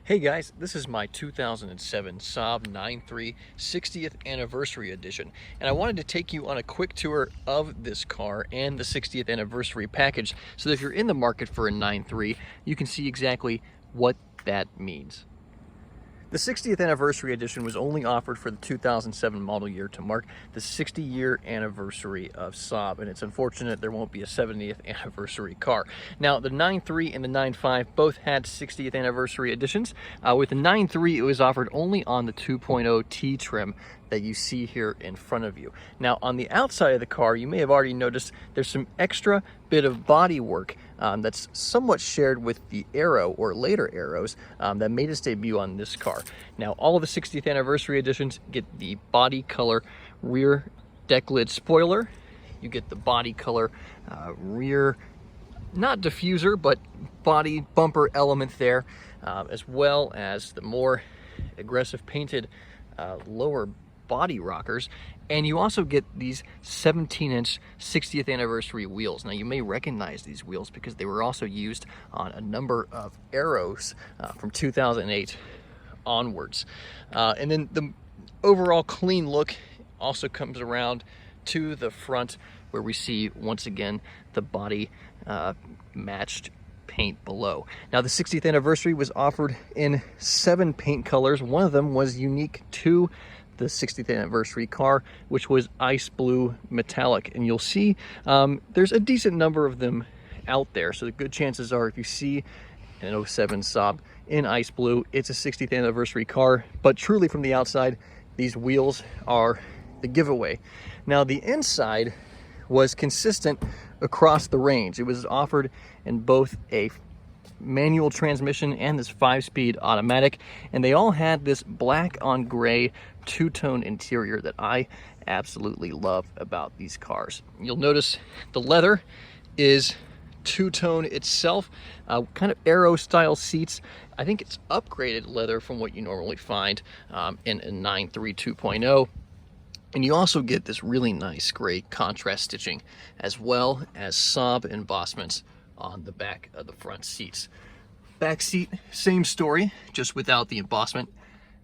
Hey guys, this is my 2007 Saab 9.3 60th Anniversary Edition, and I wanted to take you on a quick tour of this car and the 60th Anniversary package so that if you're in the market for a 9.3, you can see exactly what that means. The 60th Anniversary Edition was only offered for the 2007 model year to mark the 60-year anniversary of Saab, and it's unfortunate there won't be a 70th anniversary car. Now, the 9.3 and the 9.5 both had 60th Anniversary Editions. With the 9.3, it was offered only on the 2.0 T trim that you see here in front of you. Now, on the outside of the car, you may have already noticed there's some extra bit of body work that's somewhat shared with the Aero or later Aeros that made its debut on this car. Now, all of the 60th Anniversary Editions get the body color rear deck lid spoiler. You get the body color rear, not diffuser, but body bumper element there, as well as the more aggressive painted lower body rockers, and you also get these 17-inch 60th anniversary wheels. Now, you may recognize these wheels because they were also used on a number of Aeros from 2008 onwards. And then the overall clean look also comes around to the front, where we see once again the body matched paint below. Now, the 60th anniversary was offered in 7 paint colors. One of them was unique to the 60th anniversary car, which was ice blue metallic, and you'll see there's a decent number of them out there, so the good chances are if you see an 07 Saab in ice blue, it's a 60th anniversary car. But truly, from the outside, these wheels are the giveaway. Now, the inside was consistent across the range. It was offered in both a manual transmission and this 5-speed automatic, and they all had this black on gray two-tone interior that I absolutely love about these cars. You'll notice the leather is two-tone itself, kind of Aero style seats. I think it's upgraded leather from what you normally find in a 9.3 2.0. And you also get this really nice gray contrast stitching, as well as Saab embossments on the back of the front seats. Back seat, same story, just without the embossment,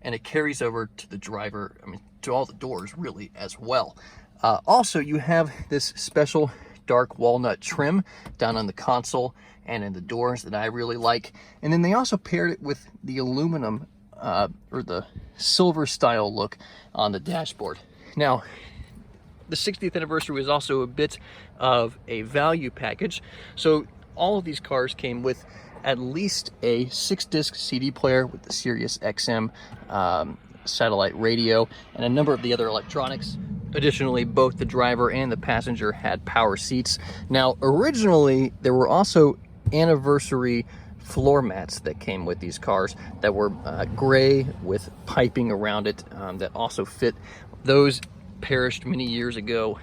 and it carries over to the driver, to all the doors really as well. Also, you have this special dark walnut trim down on the console and in the doors that I really like. And then they also paired it with the aluminum or the silver style look on the dashboard. Now, the 60th anniversary was also a bit of a value package. So all of these cars came with at least a 6-disc CD player with the Sirius XM satellite radio and a number of the other electronics. Additionally, both the driver and the passenger had power seats. Now, originally, there were also anniversary floor mats that came with these cars that were gray with piping around it that also fit. Those perished many years ago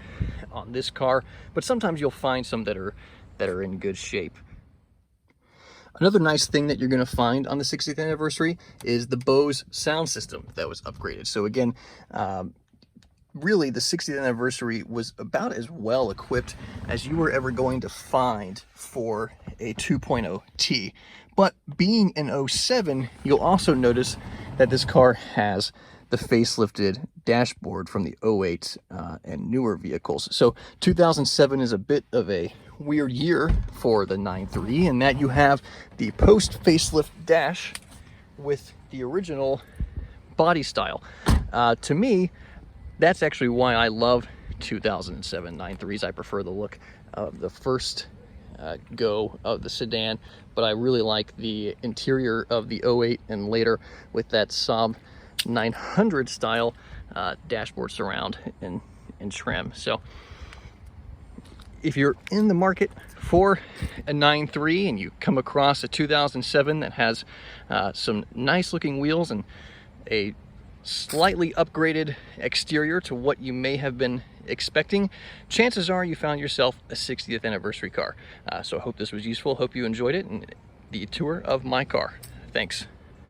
on this car, but sometimes you'll find some that are in good shape. Another nice thing that you're going to find on the 60th anniversary is the Bose sound system that was upgraded. So again, really the 60th anniversary was about as well equipped as you were ever going to find for a 2.0 T. But being an 07, you'll also notice that this car has the facelifted dashboard from the 08 and newer vehicles. So 2007 is a bit of a weird year for the 9.3 in that you have the post facelift dash with the original body style. To me, that's actually why I love 2007 9.3s. I prefer the look of the first go of the sedan, but I really like the interior of the 08 and later with that Saab 900 style dashboard surround and trim. So if you're in the market for a 9.3 and you come across a 2007 that has some nice looking wheels and a slightly upgraded exterior to what you may have been expecting, chances are you found yourself a 60th anniversary car. So I hope this was useful. Hope you enjoyed it and the tour of my car. Thanks.